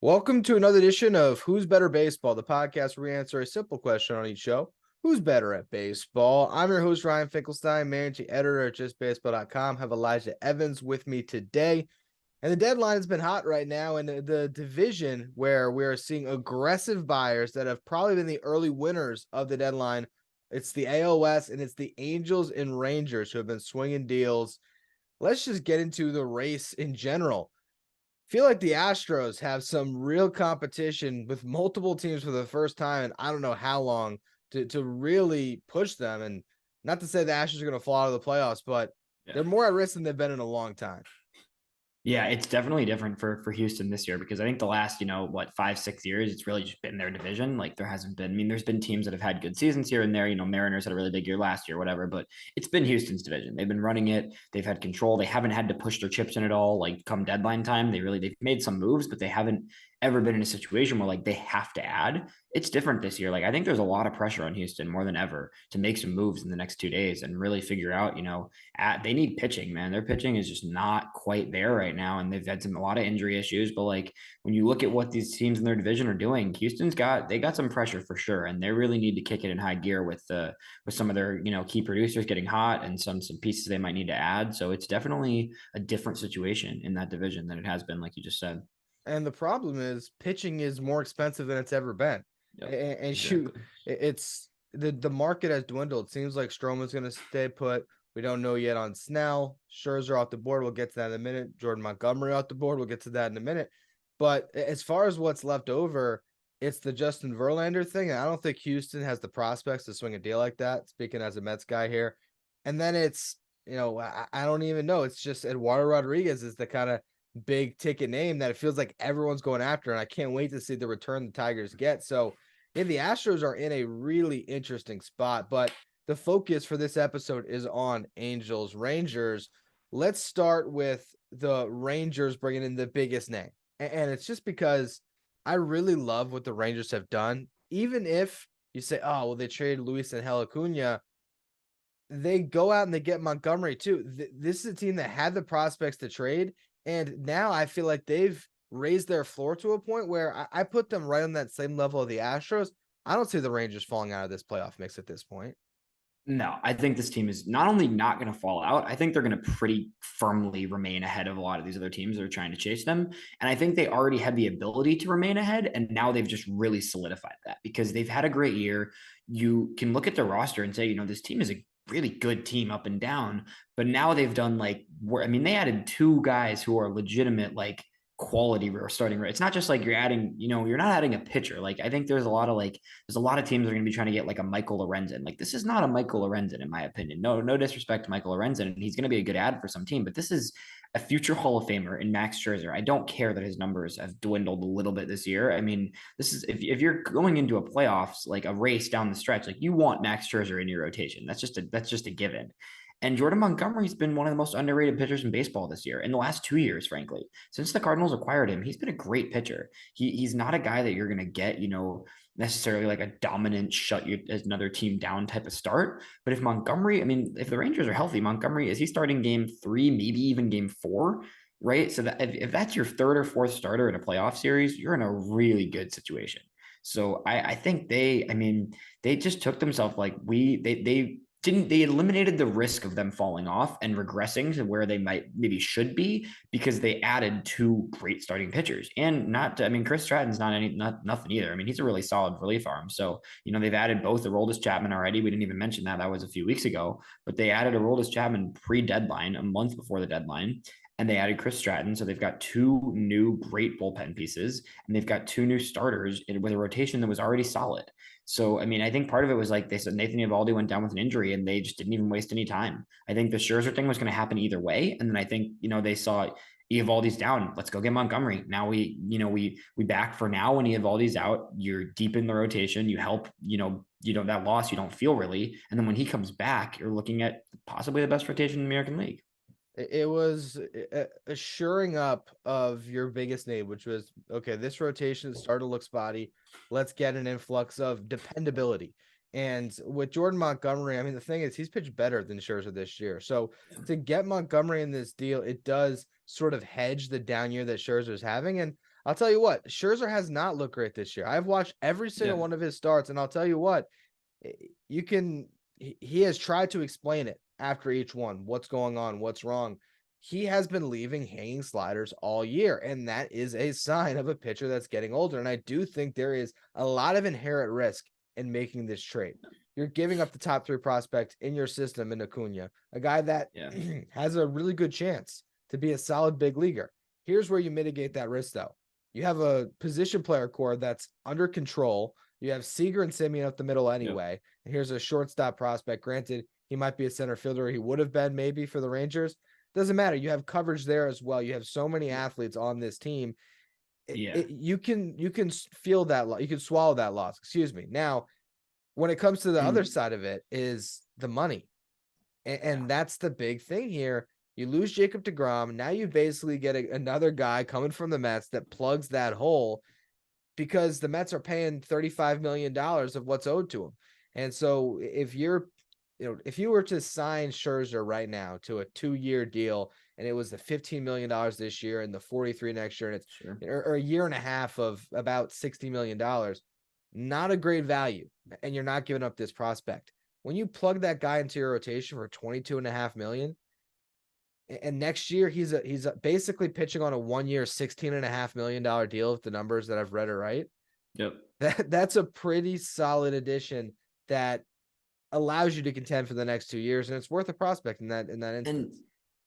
Welcome to another edition of Who's Better Baseball, the podcast where we answer a simple question on each show. Who's better at baseball? I'm your host, Ryan Finkelstein, managing editor at justbaseball.com. Have Elijah Evans with me today. And the deadline has been hot right now in the division where we're seeing aggressive buyers that have probably been the early winners of the deadline. It's the AL West, and it's the Angels and Rangers who have been swinging deals. Let's just get into the race in general. Feel like the Astros have some real competition with multiple teams for the first time, and I don't know how long to really push them. And not to say the Astros are going to fall out of the playoffs, but they're more at risk than they've been in a long time. Yeah, it's definitely different for Houston this year because I think the last, 5, 6 years, it's really just been their division. Like there hasn't been, there's been teams that have had good seasons here and there. Mariners had a really big year last year, whatever, but it's been Houston's division. They've been running it. They've had control. They haven't had to push their chips in at all. Like come deadline time, they've made some moves, but they haven't ever been in a situation where like they have to add. It's different this year. Like I think there's a lot of pressure on Houston more than ever to make some moves in the next 2 days and really figure out, they need pitching, man. Their pitching is just not quite there right now. And they've had a lot of injury issues, but like when you look at what these teams in their division are doing, they got some pressure for sure. And they really need to kick it in high gear with some of their, key producers getting hot and some pieces they might need to add. So it's definitely a different situation in that division than it has been, like you just said. And the problem is pitching is more expensive than it's ever been. Yep, And exactly. it's the market has dwindled. It seems like Stroman's going to stay put. We don't know yet on Snell. Scherzer off the board. We'll get to that in a minute. Jordan Montgomery off the board. We'll get to that in a minute. But as far as what's left over, it's the Justin Verlander thing. And I don't think Houston has the prospects to swing a deal like that, speaking as a Mets guy here. And then it's, I don't even know. It's just Eduardo Rodriguez is the kind of big ticket name that it feels like everyone's going after. And I can't wait to see the return the Tigers get. So, yeah, the Astros are in a really interesting spot. But the focus for this episode is on Angels Rangers. Let's start with the Rangers bringing in the biggest name. And it's just because I really love what the Rangers have done. Even if you say, oh, well, they traded Luis Angel Acuna, they go out and they get Montgomery too. This is a team that had the prospects to trade. And now I feel like they've raised their floor to a point where I put them right on that same level of the Astros. I don't see the Rangers falling out of this playoff mix at this point. No, I think this team is not only not going to fall out, I think they're going to pretty firmly remain ahead of a lot of these other teams that are trying to chase them. And I think they already had the ability to remain ahead. And now they've just really solidified that because they've had a great year. You can look at their roster and say, this team is a really good team up and down. But now they've done they added two guys who are legitimate, like, quality starting right. It's not just like you're adding, you're not adding a pitcher. Like I think there's a lot of teams that are going to be trying to get like a Michael Lorenzen. Like this is not a Michael Lorenzen in my opinion. No disrespect to Michael Lorenzen, and he's going to be a good ad for some team, but this is a future Hall of Famer in Max Scherzer. I don't care that his numbers have dwindled a little bit this year. I mean, this is if you're going into a playoffs, like a race down the stretch, like you want Max Scherzer in your rotation. That's just a given. And Jordan Montgomery's been one of the most underrated pitchers in baseball this year, in the last 2 years, frankly. Since the Cardinals acquired him, he's been a great pitcher. He's not a guy that you're going to get, necessarily like a dominant shut another team down type of start. But if the Rangers are healthy, Montgomery, is he starting game 3, maybe even game 4? Right. So that if that's your third or fourth starter in a playoff series, you're in a really good situation. So I think they just took themselves they eliminated the risk of them falling off and regressing to where they maybe should be because they added two great starting pitchers. And Chris Stratton's not nothing either. I mean, he's a really solid relief arm. So, they've added both Aroldis Chapman already. We didn't even mention that. That was a few weeks ago, but they added Aroldis Chapman pre-deadline, a month before the deadline. And they added Chris Stratton. So they've got two new great bullpen pieces, and they've got two new starters with a rotation that was already solid. So, I think part of it was like they said Nathan Eovaldi went down with an injury and they just didn't even waste any time. I think the Scherzer thing was going to happen either way. And then I think, they saw Eovaldi's down. Let's go get Montgomery. Now we back for now when Eovaldi's out. You're deep in the rotation. You help, that loss you don't feel really. And then when he comes back, you're looking at possibly the best rotation in the American League. It was a shoring up of your biggest name, which was, okay, this rotation is starting to look spotty. Let's get an influx of dependability. And with Jordan Montgomery, the thing is he's pitched better than Scherzer this year. So to get Montgomery in this deal, it does sort of hedge the down year that Scherzer is having. And I'll tell you what, Scherzer has not looked great this year. I've watched every single one of his starts, and I'll tell you what, he has tried to explain it after each one. What's going on? What's wrong? He has been leaving hanging sliders all year, and that is a sign of a pitcher that's getting older. And I do think there is a lot of inherent risk in making this trade. You're giving up the top 3 prospects in your system in Acuna, a guy that has a really good chance to be a solid big leaguer. Here's where you mitigate that risk, though. You have a position player core that's under control. You have Seager and Simeon up the middle anyway. And here's a shortstop prospect. Granted, he might be a center fielder. He would have been maybe for the Rangers. Doesn't matter. You have coverage there as well. You have so many athletes on this team. You can feel that. You can swallow that loss. Excuse me. Now, when it comes to the other side of it is the money. And that's the big thing here. You lose Jacob deGrom. Now you basically get another guy coming from the Mets that plugs that hole because the Mets are paying $35 million of what's owed to them. And so if you were to sign Scherzer right now to a 2-year deal and it was the $15 million this year and the 43 next year, and it's or a year and a half of about $60 million, not a great value. And you're not giving up this prospect. When you plug that guy into your rotation for $22.5 million, and next year he's basically pitching on a 1-year, $16.5 million deal if the numbers that I've read are right. Yep. That's a pretty solid addition that allows you to contend for the next 2 years, and it's worth a prospect in that instance.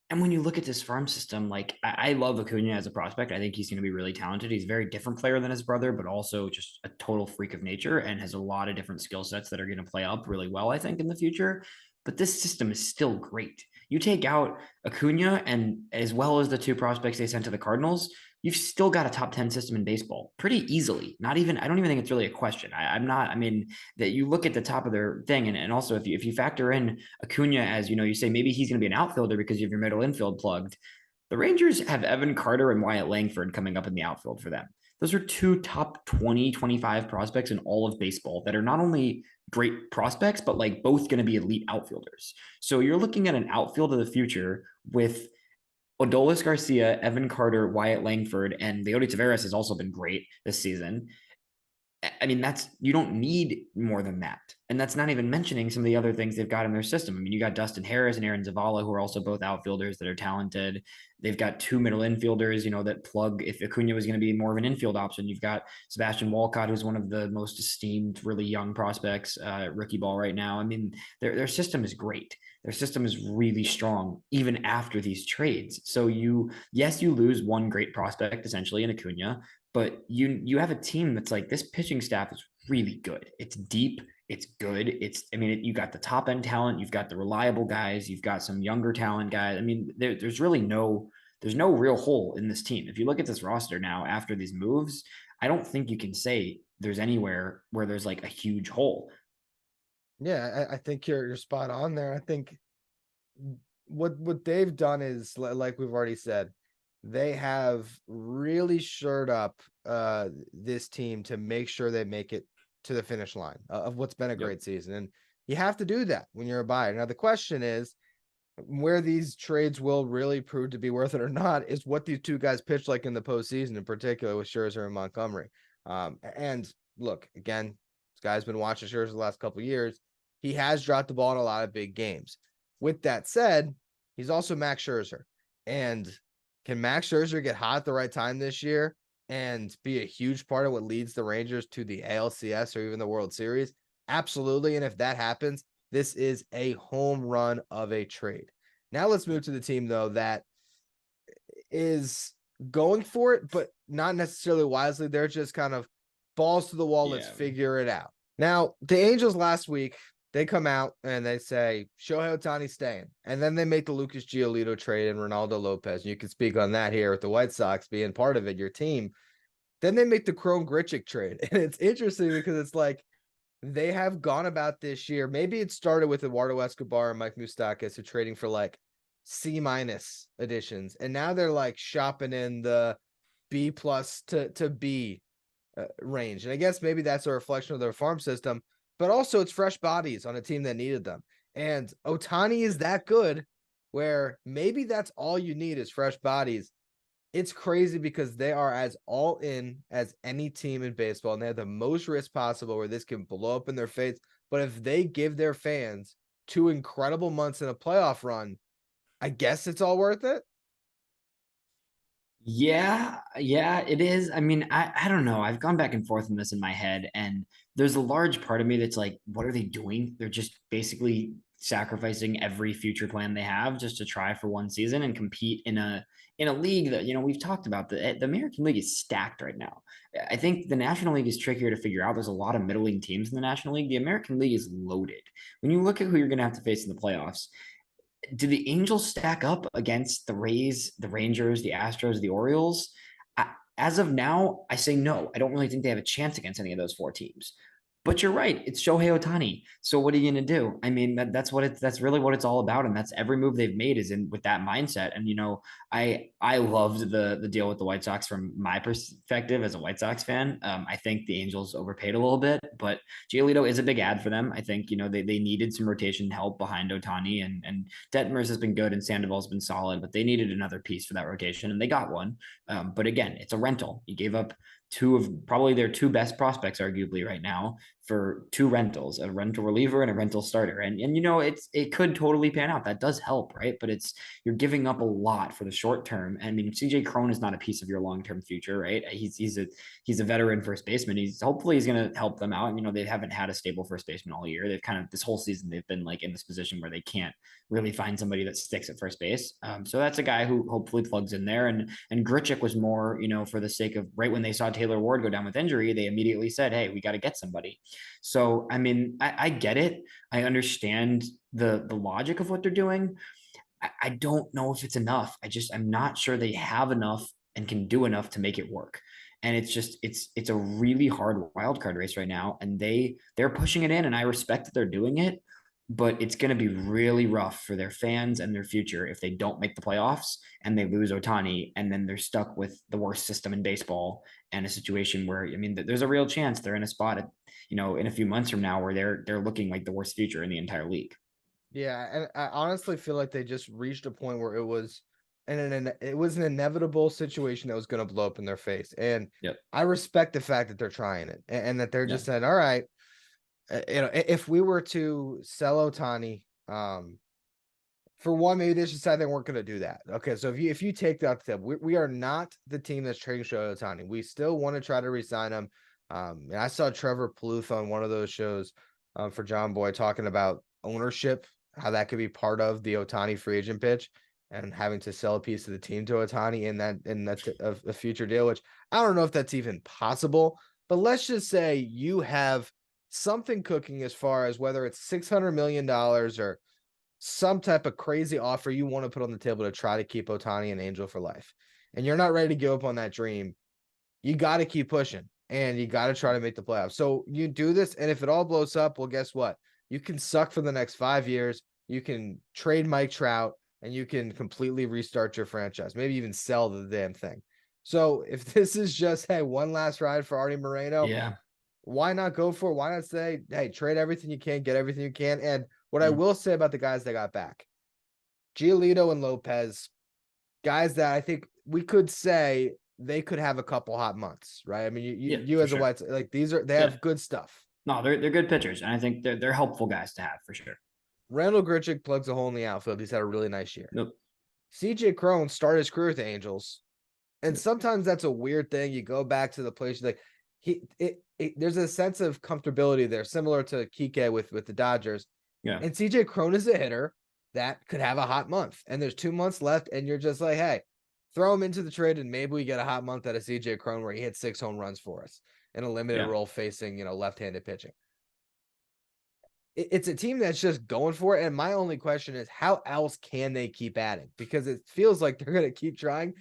And when you look at this farm system, like I love Acuna as a prospect. I think he's going to be really talented. He's a very different player than his brother, but also just a total freak of nature and has a lot of different skill sets that are going to play up really well, I think, in the future. But this system is still great. You take out Acuna and as well as the 2 prospects they sent to the Cardinals, you've still got a top 10 system in baseball pretty easily. I don't even think it's really a question. That you look at the top of their thing. And also if you factor in Acuna as, you say, maybe he's going to be an outfielder because you have your middle infield plugged. The Rangers have Evan Carter and Wyatt Langford coming up in the outfield for them. Those are 2 top 20, 25 prospects in all of baseball that are not only great prospects, but like both going to be elite outfielders. So you're looking at an outfield of the future with Adolis Garcia, Evan Carter, Wyatt Langford, and Leody Taveras has also been great this season. I mean, you don't need more than that. And that's not even mentioning some of the other things they've got in their system. I mean, you got Dustin Harris and Aaron Zavala, who are also both outfielders that are talented. They've got 2 middle infielders, that plug. If Acuna was going to be more of an infield option, you've got Sebastian Walcott, who's one of the most esteemed, really young prospects, rookie ball right now. I mean, their system is great. Their system is really strong, even after these trades. So you lose one great prospect, essentially, in Acuna, but you have a team that's like, this pitching staff is really good. It's deep. It's good. You got the top end talent. You've got the reliable guys. You've got some younger talent guys. I mean, there's really no real hole in this team. If you look at this roster now after these moves, I don't think you can say there's anywhere where there's like a huge hole. Yeah, I think you're spot on there. I think what they've done is, like we've already said, they have really shored up this team to make sure they make it to the finish line of what's been a great season. And you have to do that when you're a buyer. Now, the question is where these trades will really prove to be worth it or not is what these 2 guys pitch like in the postseason, in particular with Scherzer and Montgomery. And look, again, this guy's been watching Scherzer the last couple of years. He has dropped the ball in a lot of big games. With that said, he's also Max Scherzer. And can Max Scherzer get hot at the right time this year and be a huge part of what leads the Rangers to the ALCS or even the World Series? Absolutely. And if that happens, this is a home run of a trade. Now let's move to the team, though, that is going for it, but not necessarily wisely. They're just kind of balls to the wall. Let's figure it out. Now, the Angels last week, they come out and they say, Shohei Ohtani staying. And then they make the Lucas Giolito trade and Reynaldo Lopez. And you can speak on that here with the White Sox being part of it, your team. Then they make the Cron Grichuk trade. And it's interesting because it's like they have gone about this year. Maybe it started with Eduardo Escobar and Mike Moustakas who trading for like C- additions. And now they're like shopping in the B+ to B range. And I guess maybe that's a reflection of their farm system. But also it's fresh bodies on a team that needed them. And Ohtani is that good where maybe that's all you need is fresh bodies. It's crazy because they are as all in as any team in baseball, and they have the most risk possible where this can blow up in their face. But if they give their fans 2 incredible months in a playoff run, I guess it's all worth it. Yeah, it is. I mean, I don't know. I've gone back and forth on this in my head, and there's a large part of me that's like, what are they doing? They're just basically sacrificing every future plan they have just to try for one season and compete in a league that, we've talked about. The American League is stacked right now. I think the National League is trickier to figure out. There's a lot of middling teams in the National League. The American League is loaded. When you look at who you're going to have to face in the playoffs, do the Angels stack up against the Rays, the Rangers, the Astros, the Orioles? As of now, I say no. I don't really think they have a chance against any of those four teams. But you're right. It's Shohei Ohtani. So what are you going to do? I mean, that's really what it's all about. And that's every move they've made is in with that mindset. And I loved the deal with the White Sox from my perspective as a White Sox fan. I think the Angels overpaid a little bit, but Giolito is a big ad for them. I think they needed some rotation help behind Ohtani, and Detmers has been good and Sandoval's been solid, but they needed another piece for that rotation, and they got one. But again, it's a rental. You gave up two of probably their two best prospects, arguably right now, for two rentals, a rental reliever and a rental starter. And it could totally pan out. That does help, right? But you're giving up a lot for the short term. I mean, C.J. Cron is not a piece of your long-term future, right? He's a veteran first baseman. He's going to help them out. They haven't had a stable first baseman all year. They've kind of this whole season they've been like in this position where they can't really find somebody that sticks at first base. So that's a guy who hopefully plugs in there. And Grichuk was more, for the sake of right when they saw Taylor Ward go down with injury, they immediately said, "Hey, we got to get somebody." So I mean, I get it. I understand the logic of what they're doing. I don't know if it's enough. I'm not sure they have enough and can do enough to make it work. And it's a really hard wild card race right now, and they're pushing it in, and I respect that they're doing it, but it's going to be really rough for their fans and their future if they don't make the playoffs and they lose Ohtani, and then they're stuck with the worst system in baseball and a situation where, I mean, there's a real chance they're in a spot in a few months from now where they're looking like the worst future in the entire league. Yeah, and I honestly feel like they just reached a point where it was an inevitable situation that was going to blow up in their face. And Yep. I respect the fact that they're trying it and that they're Yeah. just saying, all right, if we were to sell Ohtani, for one, maybe they should decide they weren't going to do that. Okay, so if you take that step, we are not the team that's trading Shohei Ohtani. We still want to try to re-sign him. And I saw Trevor Plouffe on one of those shows for John Boy talking about ownership, how that could be part of the Ohtani free agent pitch, and having to sell a piece of the team to Ohtani in that's a future deal, which I don't know if that's even possible. But let's just say you have something cooking as far as whether it's $600 million or some type of crazy offer you want to put on the table to try to keep Ohtani an Angel for life, and you're not ready to give up on that dream, you got to keep pushing and you got to try to make the playoffs. So you do this, and if it all blows up, well, guess what? You can suck for the next 5 years. You can trade Mike Trout, and you can completely restart your franchise. Maybe even sell the damn thing. So if this is just, hey, one last ride for Artie Moreno, Yeah. why not go for it? Why not say, hey, trade everything you can, get everything you can? And what I Mm. will say about the guys that got back, Giolito and Lopez, guys that I think we could say they could have a couple hot months, right? I mean, Yeah, you for as a sure. White, like they Yeah. have good stuff. No, they're good pitchers, and I think they're helpful guys to have for sure. Randal Grichuk plugs a hole in the outfield. He's had a really nice year. Nope. C.J. Cron started his career with the Angels, and sometimes that's a weird thing. You go back to the place like there's a sense of comfortability there, similar to Kike with the Dodgers. Yeah. And C.J. Cron is a hitter that could have a hot month, and there's 2 months left, and you're just like, hey, throw him into the trade, and maybe we get a hot month out of C.J. Cron where he hit 6 home runs for us in a limited Yeah. role facing left-handed pitching. It's a team that's just going for it. And my only question is, how else can they keep adding? Because it feels like they're going to keep trying.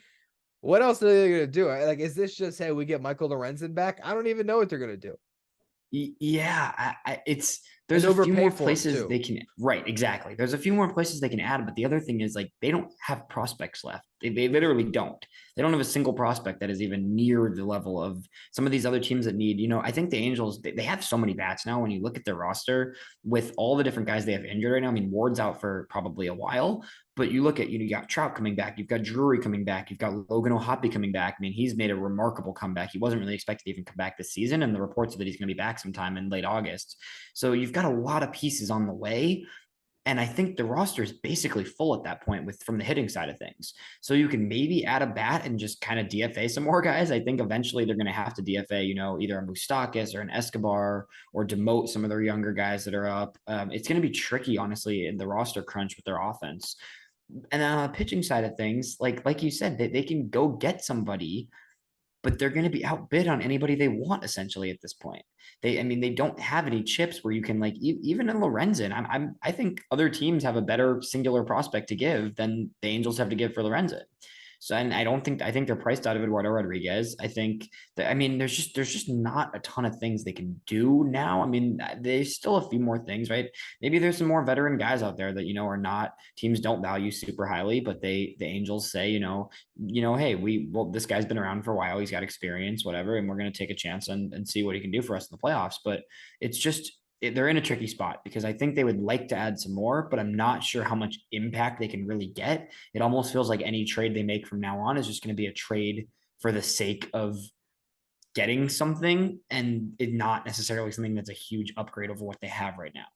What else are they going to do? Like, is this just, hey, we get Michael Lorenzen back? I don't even know what they're going to do. Yeah, it's there's and a few overpay more for him places too. they can, right, exactly. There's a few more places they can add, but the other thing is like they don't have prospects left. They literally don't. They don't have a single prospect that is even near the level of some of these other teams that need, I think the Angels, they have so many bats now. When you look at their roster with all the different guys they have injured right now, I mean, Ward's out for probably a while, but you look at, you got Trout coming back, you've got Drury coming back, you've got Logan O'Hoppe coming back. I mean, he's made a remarkable comeback. He wasn't really expected to even come back this season, and the reports are that he's going to be back sometime in late August. So you've got a lot of pieces on the way. And I think the roster is basically full at that point from the hitting side of things. So you can maybe add a bat and just kind of DFA some more guys. I think eventually they're going to have to DFA, either a Moustakas or an Escobar, or demote some of their younger guys that are up. It's going to be tricky, honestly, in the roster crunch with their offense. And then on the pitching side of things, like you said, they can go get somebody, but they're going to be outbid on anybody they want essentially at this point. They don't have any chips where you can even in Lorenzen. I think other teams have a better singular prospect to give than the Angels have to give for Lorenzen. So, and I think they're priced out of Eduardo Rodriguez. I think that, there's just not a ton of things they can do now. I mean, there's still a few more things, right? Maybe there's some more veteran guys out there that, are not, teams don't value super highly, but the Angels say, hey, this guy's been around for a while. He's got experience, whatever. And we're going to take a chance and see what he can do for us in the playoffs. But it's just, they're in a tricky spot because I think they would like to add some more, but I'm not sure how much impact they can really get. It almost feels like any trade they make from now on is just going to be a trade for the sake of getting something, and it not necessarily something that's a huge upgrade over what they have right now.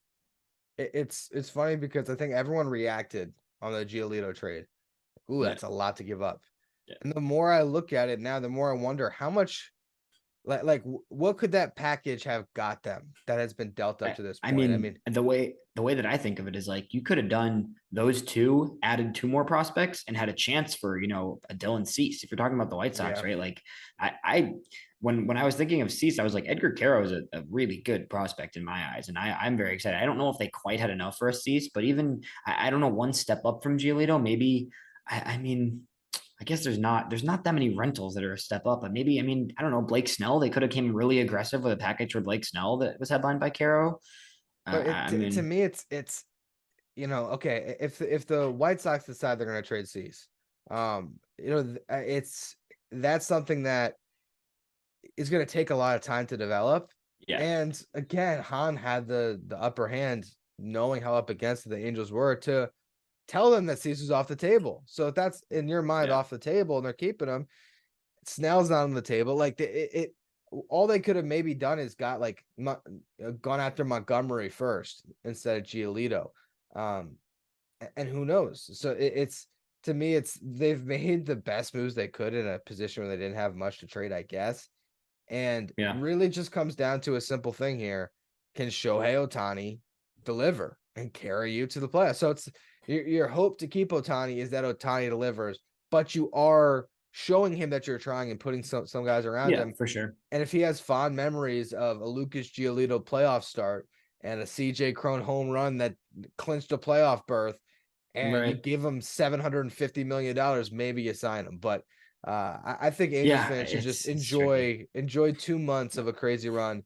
It's funny because I think everyone reacted on the Giolito trade. Ooh, that's a lot to give up. Yeah. And the more I look at it now, the more I wonder how much, what could that package have got them that has been dealt up to this point? I mean, the way that I think of it is like you could have done those two, added two more prospects, and had a chance for a Dylan Cease. If you're talking about the White Sox, right? Like when I was thinking of Cease, I was like, Edgar Quero is a really good prospect in my eyes, and I'm very excited. I don't know if they quite had enough for a Cease, but even I don't know, one step up from Giolito, maybe. I guess there's not that many rentals that are a step up, but maybe, I don't know, Blake Snell. They could have came really aggressive with a package for Blake Snell that was headlined by Caro. But to me, it's okay, if the White Sox decide they're going to trade Cease, that's something that is going to take a lot of time to develop. Yeah. And again, Han had the upper hand, knowing how up against the Angels were, to tell them that Cease was off the table. So if that's in your mind off the table and they're keeping him, Snell's not on the table. Like all they could have maybe done is gone after Montgomery first instead of Giolito. And who knows? So it's to me, they've made the best moves they could in a position where they didn't have much to trade, I guess. And really just comes down to a simple thing here. Can Shohei Ohtani deliver and carry you to the playoffs? So it's your hope to keep Ohtani is that Ohtani delivers, but you are showing him that you're trying and putting some guys around him. For sure. And if he has fond memories of a Lucas Giolito playoff start and a C.J. Cron home run that clinched a playoff berth, and you give him $750 million, maybe you sign him. But I think Angels fans should just enjoy 2 months of a crazy run.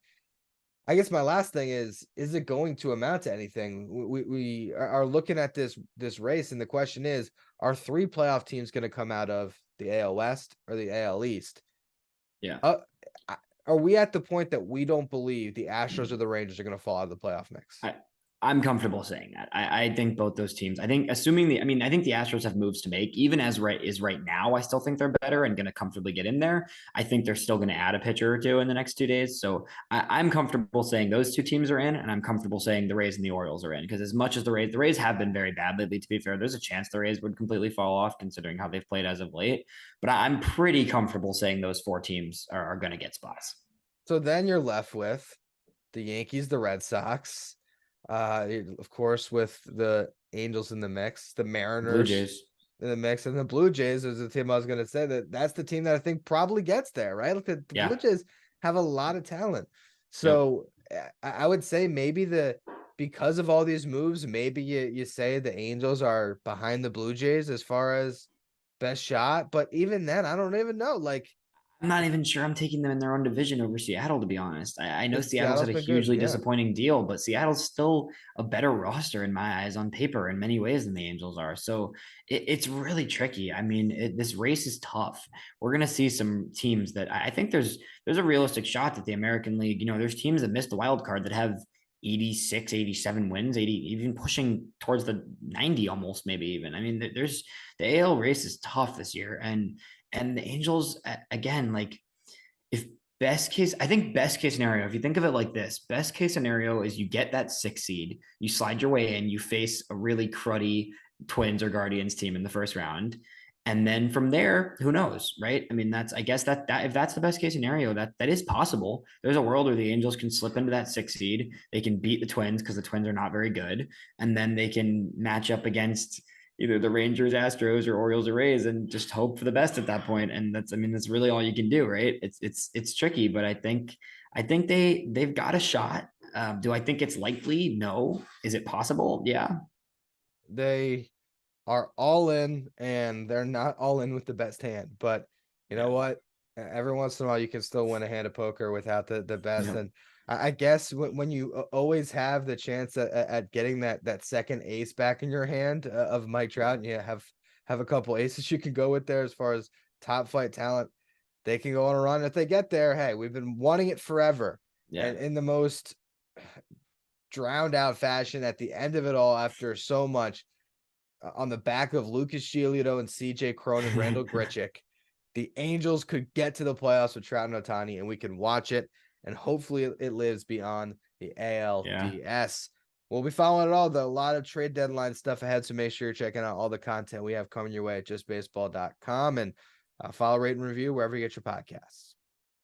I guess my last thing is it going to amount to anything? We are looking at this race, and the question is, are 3 playoff teams going to come out of the AL West or the AL East? Yeah. Are we at the point that we don't believe the Astros or the Rangers are going to fall out of the playoff mix? I'm comfortable saying that. I think both those teams, I think the Astros have moves to make, even as right now. I still think they're better and going to comfortably get in there. I think they're still going to add a pitcher or two in the next 2 days. So I'm comfortable saying those 2 teams are in, and I'm comfortable saying the Rays and the Orioles are in, because as much as the Rays have been very bad lately, to be fair, there's a chance the Rays would completely fall off considering how they've played as of late. But I'm pretty comfortable saying those 4 teams are going to get spots. So then you're left with the Yankees, the Red Sox, of course, with the Angels in the mix, the Mariners, Blue Jays in the mix, and the Blue Jays is the team I was going to say that's the team that I think probably gets there, right? Look, the Blue Jays have a lot of talent. So I would say maybe because of all these moves, maybe you say the Angels are behind the Blue Jays as far as best shot. But even then, I don't even know. Like, I'm not even sure I'm taking them in their own division over Seattle, to be honest. I know Seattle's Seattle's had a been good. hugely Yeah. disappointing deal, but Seattle's still a better roster in my eyes on paper in many ways than the Angels are. So it's really tricky. I mean, this race is tough. We're going to see some teams that I think there's a realistic shot that the American League, there's teams that missed the wild card that have 86, 87 wins, 80, even pushing towards the 90 almost, maybe even. I mean, there's the AL race is tough this year. And the Angels, again, like if I think best case scenario, if you think of it like this, best case scenario is you get that 6 seed, you slide your way in, you face a really cruddy Twins or Guardians team in the first round. And then from there, who knows, right? I mean, I guess that if that's the best case scenario, that is possible. There's a world where the Angels can slip into that 6 seed. They can beat the Twins because the Twins are not very good. And then they can match up against either the Rangers, Astros, or Orioles or Rays, and just hope for the best at that point. And that's really all you can do, right? It's tricky, but I think they've got a shot. Do I think it's likely? No. Is it possible? Yeah. They are all in, and they're not all in with the best hand. But you know what? Every once in a while, you can still win a hand of poker without the best. Yep. And I guess when you always have the chance at getting that second ace back in your hand of Mike Trout, and you have a couple aces you can go with there as far as top flight talent, they can go on a run. If they get there, hey, we've been wanting it forever. Yeah. And in the most drowned out fashion at the end of it all, after so much, on the back of Lucas Giolito and C.J. Cron and Randal Grichuk, the Angels could get to the playoffs with Trout and Ohtani, and we can watch it, and hopefully it lives beyond the ALDS. We'll be following it all, though. A lot of trade deadline stuff ahead, so make sure you're checking out all the content we have coming your way at justbaseball.com, and follow, rate, and review wherever you get your podcasts.